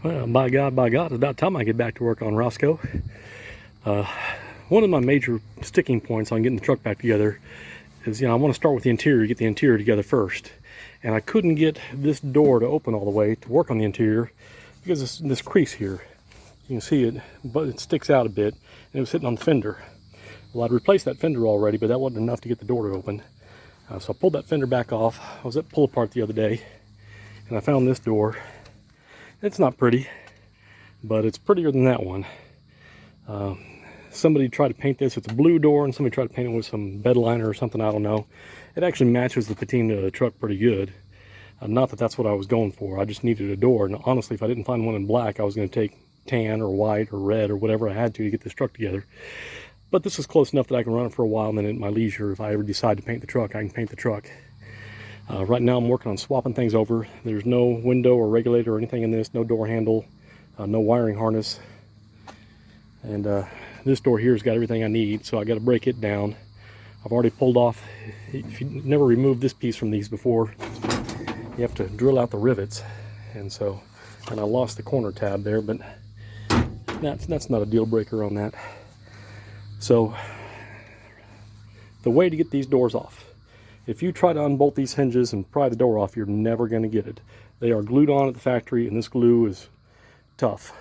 Well, by God, it's about time I get back to work on Roscoe. One of my major sticking points on getting the truck back together is, I want to start with the interior, get the interior together first. And I couldn't get this door to open all the way to work on the interior because this crease here. You can see it, but it sticks out a bit, and it was sitting on the fender. Well, I'd replaced that fender already, but that wasn't enough to get the door to open. So I pulled that fender back off. I was at Pull Apart the other day, and I found this door. It's not pretty, but it's prettier than that one. Somebody tried to paint this. It's a blue door, and somebody tried to paint it with some bed liner or something. I don't know. It actually matches the patina of the truck pretty good. Not that that's what I was going for. I just needed a door, and honestly, if I didn't find one in black, I was going to take tan or white or red or whatever I had to get this truck together. But this is close enough that I can run it for a while, and then at my leisure, if I ever decide to paint the truck, I can paint the truck. Right now I'm working on swapping things over. There's no window or regulator or anything in this, no door handle, no wiring harness. And this door here has got everything I need, so I got to break it down. I've already pulled off, if you never removed this piece from these before, you have to drill out the rivets. And I lost the corner tab there, but that's not a deal breaker on that. So the way to get these doors off. If you try to unbolt these hinges and pry the door off, you're never going to get it. They are glued on at the factory, and this glue is tough.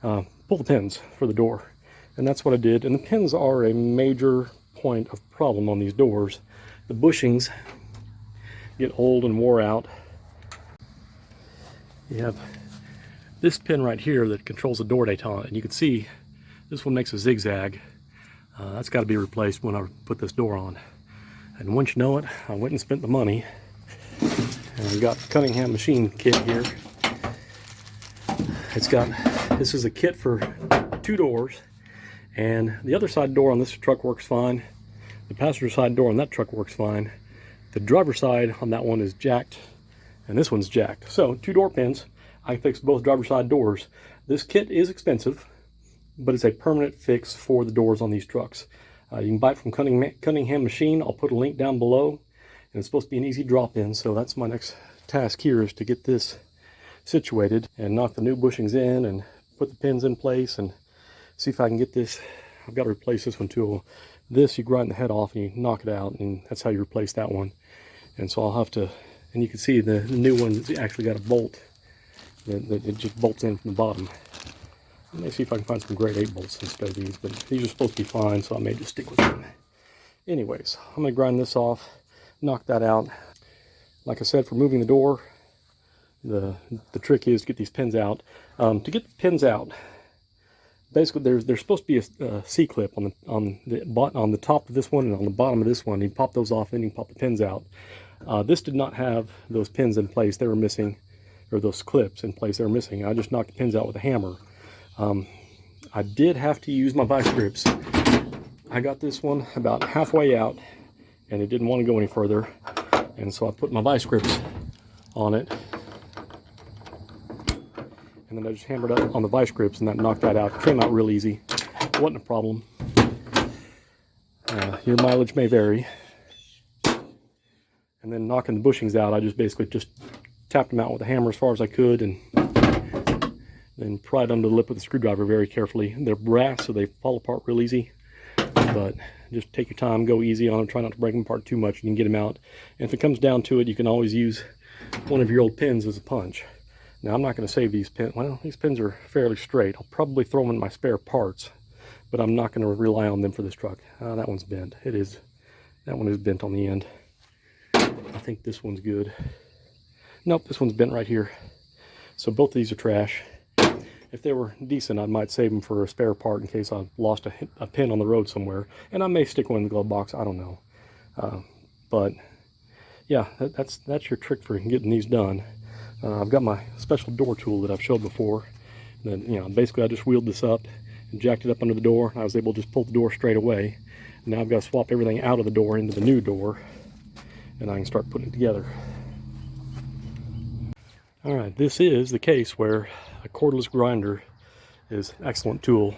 Pull the pins for the door, and that's what I did. And the pins are a major point of problem on these doors. The bushings get old and wore out. You have this pin right here that controls the door detente, and you can see this one makes a zigzag. That's got to be replaced when I put this door on. And once you know it, I went and spent the money, and I've got the Cunningham machine kit here. This is a kit for 2 doors, and the other side door on this truck works fine. The passenger side door on that truck works fine. The driver side on that one is jacked, and this one's jacked. So 2 door pins. I fixed both driver side doors. This kit is expensive, but it's a permanent fix for the doors on these trucks. You can buy it from Cunningham Machine. I'll put a link down below, and it's supposed to be an easy drop-in, so that's my next task here, is to get this situated and knock the new bushings in and put the pins in place and see if I can get this. I've got to replace this one too. This, you grind the head off and you knock it out, and that's how you replace that one. And so I'll have to, and you can see the new one actually got a bolt that it just bolts in from the bottom. Let me see if I can find some grade 8 bolts instead of these, but these are supposed to be fine, so I may just stick with them. Anyways, I'm going to grind this off, knock that out. Like I said, for moving the door, the trick is to get these pins out. To get the pins out, basically there's supposed to be a C-clip on the top of this one and on the bottom of this one. You pop those off, and you can pop the pins out. This did not have those pins in place. They were missing, or those clips in place. They were missing. I just knocked the pins out with a hammer. I did have to use my vice grips. I got this one about halfway out, and it didn't want to go any further, and so I put my vice grips on it, and then I just hammered up on the vice grips, and that knocked that out. It came out real easy. It wasn't a problem. Your mileage may vary. And then knocking the bushings out, I just basically tapped them out with a hammer as far as I could, and then pried under the lip with a screwdriver very carefully. They're brass, so they fall apart real easy. But just take your time, go easy on them, try not to break them apart too much, and you can get them out. And if it comes down to it, you can always use one of your old pins as a punch. Now, I'm not going to save these pins. Well, these pins are fairly straight. I'll probably throw them in my spare parts, but I'm not going to rely on them for this truck. That one's bent. That one is bent on the end. I think this one's good. Nope, this one's bent right here. So both of these are trash. If they were decent, I might save them for a spare part in case I lost a pin on the road somewhere. And I may stick one in the glove box, I don't know. But yeah, that's your trick for getting these done. I've got my special door tool that I've showed before. Then, basically I just wheeled this up and jacked it up under the door, and I was able to just pull the door straight away. Now I've got to swap everything out of the door into the new door, and I can start putting it together. All right, this is the case where a cordless grinder is an excellent tool.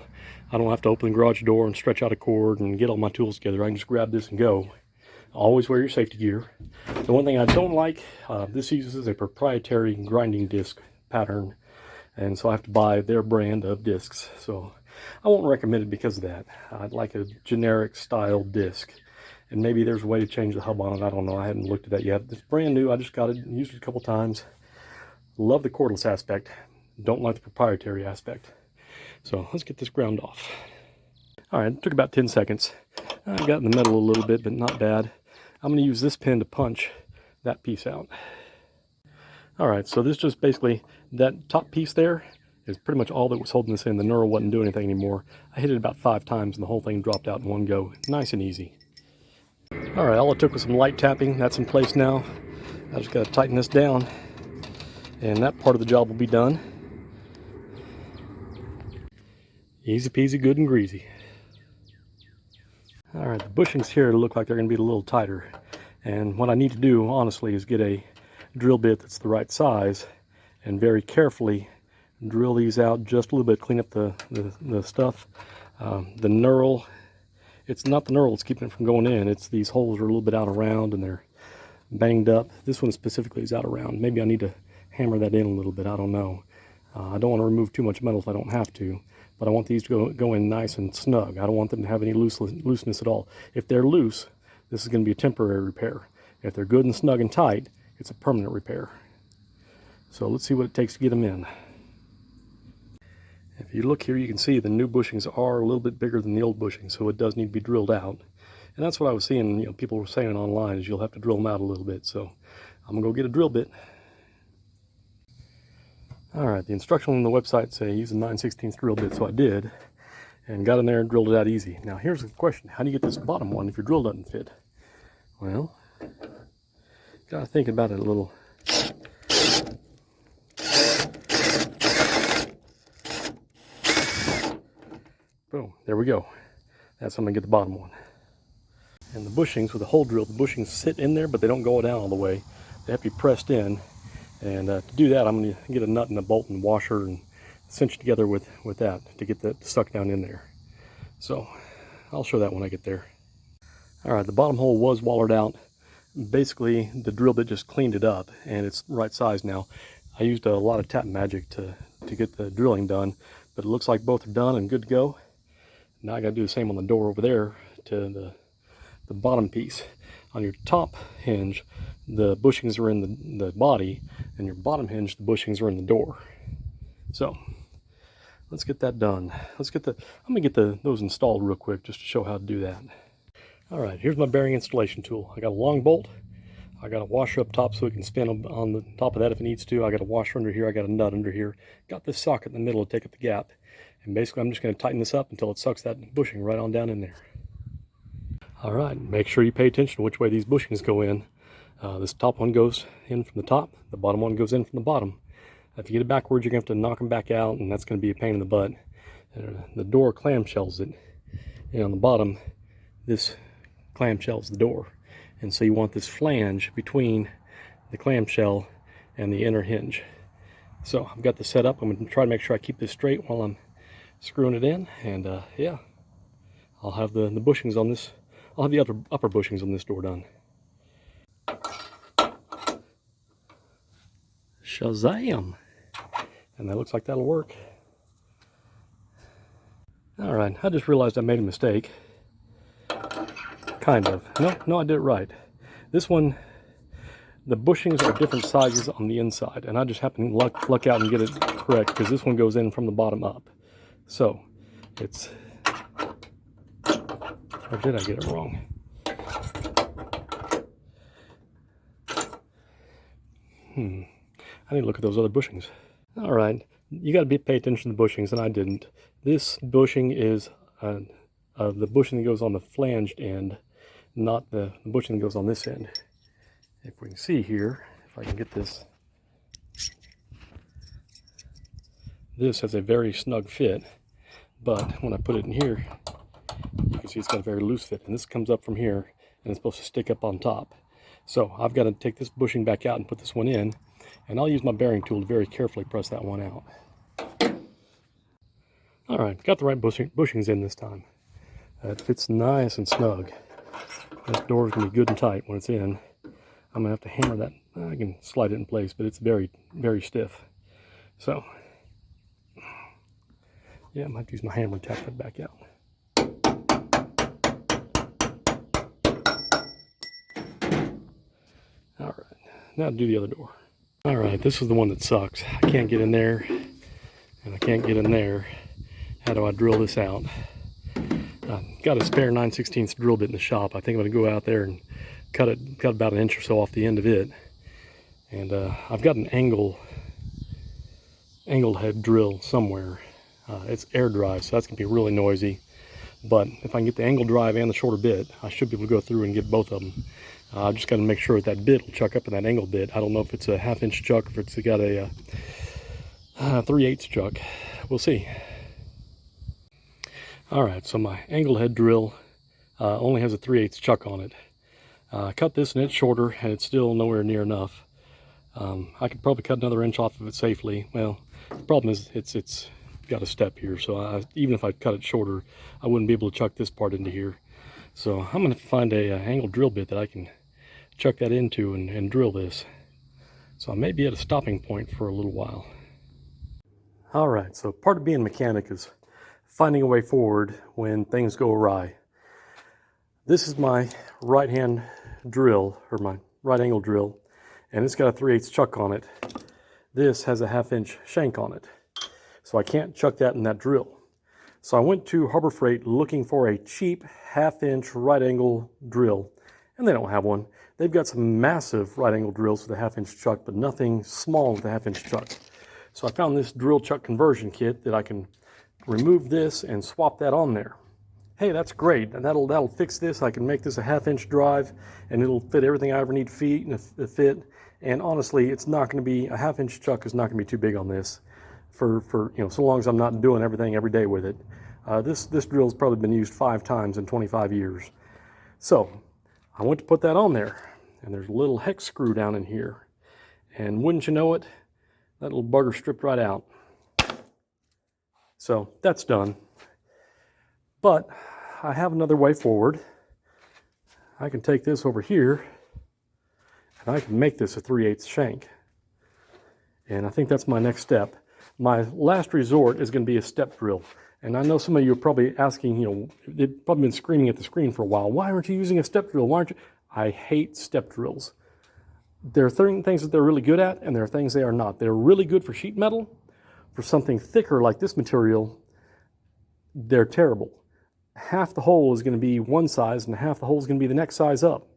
I don't have to open the garage door and stretch out a cord and get all my tools together. I can just grab this and go. Always wear your safety gear. The one thing I don't like, this uses a proprietary grinding disc pattern. and so I have to buy their brand of discs. So I won't recommend it because of that. I'd like a generic style disc, and maybe there's a way to change the hub on it. I don't know. I hadn't looked at that yet. It's brand new. I just got it, used it a couple times. Love the cordless aspect. Don't like the proprietary aspect. So let's get this ground off. All right, it took about 10 seconds. I got in the middle a little bit, but not bad. I'm going to use this pin to punch that piece out. All right, so this just basically, that top piece there is pretty much all that was holding this in. The knurl wasn't doing anything anymore. I hit it about 5 times and the whole thing dropped out in one go. Nice and easy. All right, all it took was some light tapping. That's in place now. I just got to tighten this down, and that part of the job will be done. Easy peasy, good and greasy. All right, the bushings here look like they're going to be a little tighter. And what I need to do, honestly, is get a drill bit that's the right size and very carefully drill these out just a little bit, clean up the stuff. The knurl, it's not the knurl that's keeping it from going in. It's these holes are a little bit out around and they're banged up. This one specifically is out around. Maybe I need to hammer that in a little bit. I don't know. I don't want to remove too much metal if I don't have to. But I want these to go in nice and snug. I don't want them to have any looseness at all. If they're loose, this is going to be a temporary repair. If they're good and snug and tight, it's a permanent repair. So let's see what it takes to get them in. If you look here, you can see the new bushings are a little bit bigger than the old bushings, so it does need to be drilled out. And that's what I was seeing, people were saying online, is you'll have to drill them out a little bit. So I'm going to go get a drill bit. All right, the instructions on the website say use a 9/16 drill bit, so I did, and got in there and drilled it out easy. Now here's the question: how do you get this bottom one if your drill doesn't fit? Well, gotta think about it a little. Boom, there we go. That's how I'm gonna get the bottom one. And the bushings with the hole drill, the bushings sit in there, but they don't go down all the way. They have to be pressed in. And to do that, I'm going to get a nut and a bolt and washer and cinch together with that to get that stuck down in there. So I'll show that when I get there. All right, the bottom hole was wallered out. Basically, the drill bit just cleaned it up, and it's right size now. I used a lot of tap magic to get the drilling done, but it looks like both are done and good to go. Now I got to do the same on the door over there to the bottom piece. On your top hinge, the bushings are in the body, and your bottom hinge, the bushings are in the door. So let's get that done. I'm gonna get those installed real quick just to show how to do that. All right, here's my bearing installation tool. I got a long bolt. I got a washer up top so it can spin on the top of that if it needs to. I got a washer under here. I got a nut under here. Got this socket in the middle to take up the gap. And basically I'm just gonna tighten this up until it sucks that bushing right on down in there. All right, make sure you pay attention to which way these bushings go in. This top one goes in from the top, the bottom one goes in from the bottom. If you get it backwards, you're going to have to knock them back out, and that's going to be a pain in the butt. The door clamshells it, and on the bottom, this clamshells the door. And so you want this flange between the clamshell and the inner hinge. So I've got this set up. I'm going to try to make sure I keep this straight while I'm screwing it in, and yeah, I'll have the bushings on this. I'll have the upper bushings on this door done. Shazam! And that looks like that'll work. Alright, I just realized I made a mistake. Kind of. No, I did it right. This one, the bushings are different sizes on the inside, and I just happened to luck out and get it correct, because this one goes in from the bottom up. So, it's... Or did I get it wrong? I need to look at those other bushings. All right, you got to pay attention to the bushings, and I didn't. This bushing is the bushing that goes on the flanged end, not the bushing that goes on this end. If we can see here, if I can get this. This has a very snug fit, but when I put it in here, you can see it's got a very loose fit, and this comes up from here, and it's supposed to stick up on top. So I've got to take this bushing back out and put this one in, and I'll use my bearing tool to very carefully press that one out. All right, got the right bushings in this time. It fits nice and snug. This door is going to be good and tight when it's in. I'm going to have to hammer that. I can slide it in place, but it's very, very stiff. So Yeah, I might have to use my hammer and tap that back out. All right, now do the other door. All right, this is the one that sucks. I can't get in there, and I can't get in there. How do I drill this out? I've got a spare 9/16 drill bit in the shop. I think I'm going to go out there and cut about an inch or so off the end of it. And I've got an angled head drill somewhere. It's air drive, so that's going to be really noisy. But if I can get the angle drive and the shorter bit, I should be able to go through and get both of them. I've just got to make sure that bit will chuck up in that angle bit. I don't know if it's a 1/2 inch chuck, if it's got a 3/8 chuck. We'll see. Alright, so my angled head drill only has a 3/8 chuck on it. I cut this and it's shorter, and it's still nowhere near enough. I could probably cut another inch off of it safely. Well, the problem is it's got a step here, so even if I cut it shorter, I wouldn't be able to chuck this part into here. So I'm going to find a angled drill bit that I can chuck that into and drill this. So I may be at a stopping point for a little while. Alright, so part of being a mechanic is finding a way forward when things go awry. This is my right hand drill, or my right angle drill, and it's got a 3/8 chuck on it. This has a 1/2 inch shank on it, so I can't chuck that in that drill. So I went to Harbor Freight looking for a cheap 1/2 inch right angle drill, and they don't have one. They've got some massive right angle drills with a 1/2 inch chuck, but nothing small with a 1/2 inch chuck. So I found this drill chuck conversion kit that I can remove this and swap that on there. Hey, that's great, and that'll fix this. I can make this a 1/2 inch drive, and it'll fit everything I ever need to fit. And honestly, it's not going to be a 1/2 inch chuck is not going to be too big on this, for so long as I'm not doing everything every day with it. This drill's probably been used 5 times in 25 years. So I went to put that on there, and there's a little hex screw down in here, and wouldn't you know it, that little bugger stripped right out. So that's done. But I have another way forward. I can take this over here, and I can make this a 3/8 shank. And I think that's my next step. My last resort is going to be a step drill. And I know some of you are probably asking, they've probably been screaming at the screen for a while, why aren't you using a step drill? Why aren't you? I hate step drills. There are things that they're really good at, and there are things they are not. They're really good for sheet metal. For something thicker like this material, they're terrible. Half the hole is going to be one size, and half the hole is going to be the next size up.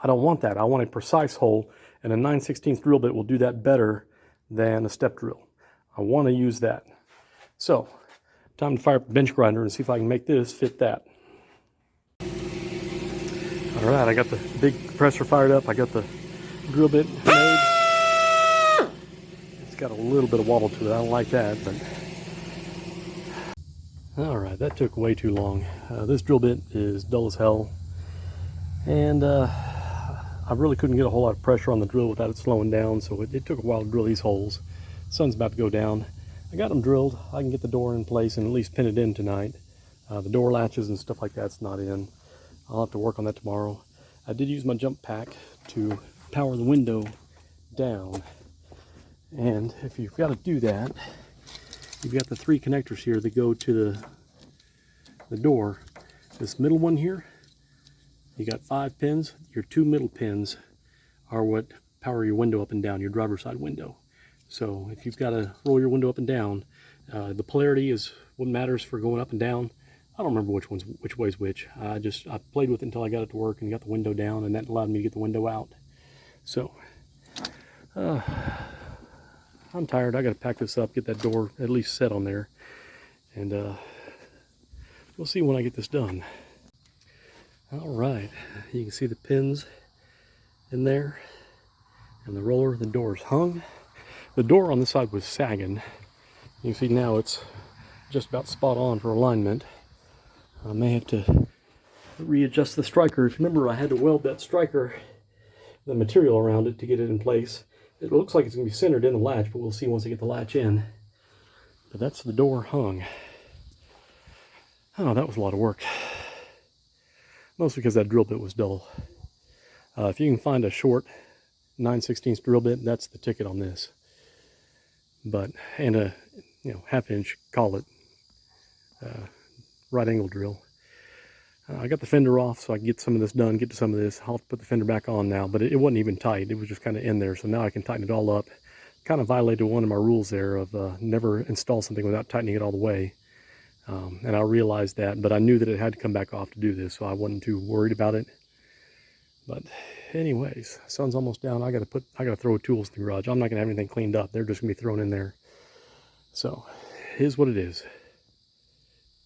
I don't want that. I want a precise hole, and a 9/16 drill bit will do that better than a step drill. I want to use that. So, time to fire up the bench grinder and see if I can make this fit that. All right, I got the big compressor fired up. I got the drill bit made. It's got a little bit of wobble to it. I don't like that, but all right, that took way too long. This drill bit is dull as hell, and I really couldn't get a whole lot of pressure on the drill without it slowing down, so it took a while to drill these holes. The sun's about to go down. I got them drilled. I can get the door in place and at least pin it in tonight. The door latches and stuff like that's not in. I'll have to work on that tomorrow. I did use my jump pack to power the window down, and if you've got to do that, you've got the 3 connectors here that go to the door. This middle one here, you got 5 pins. Your 2 middle pins are what power your window up and down, your driver's side window. So if you've got to roll your window up and down, the polarity is what matters for going up and down. I don't remember which way's which. I played with it until I got it to work and got the window down, and that allowed me to get the window out. So I'm tired. I got to pack this up, get that door at least set on there, and we'll see when I get this done. All right, you can see the pins in there, and the roller. The door's hung. The door on this side was sagging. You can see now it's just about spot on for alignment. I may have to readjust the striker. If you remember, I had to weld that striker, the material around it, to get it in place. It looks like it's going to be centered in the latch, but we'll see once I get the latch in. But that's the door hung. Oh, that was a lot of work. Mostly because that drill bit was dull. If you can find a short 9/16 drill bit, that's the ticket on this. And a 1/2 inch, call it right angle drill. I got the fender off so I can get some of this done, get to some of this. I'll put the fender back on now, but it wasn't even tight. It was just kind of in there. So now I can tighten it all up. Kind of violated one of my rules there of never install something without tightening it all the way. And I realized that, but I knew that it had to come back off to do this, so I wasn't too worried about it. But anyways, sun's almost down. I gotta throw tools in the garage. I'm not gonna have anything cleaned up. They're just gonna be thrown in there. So, it is what it is.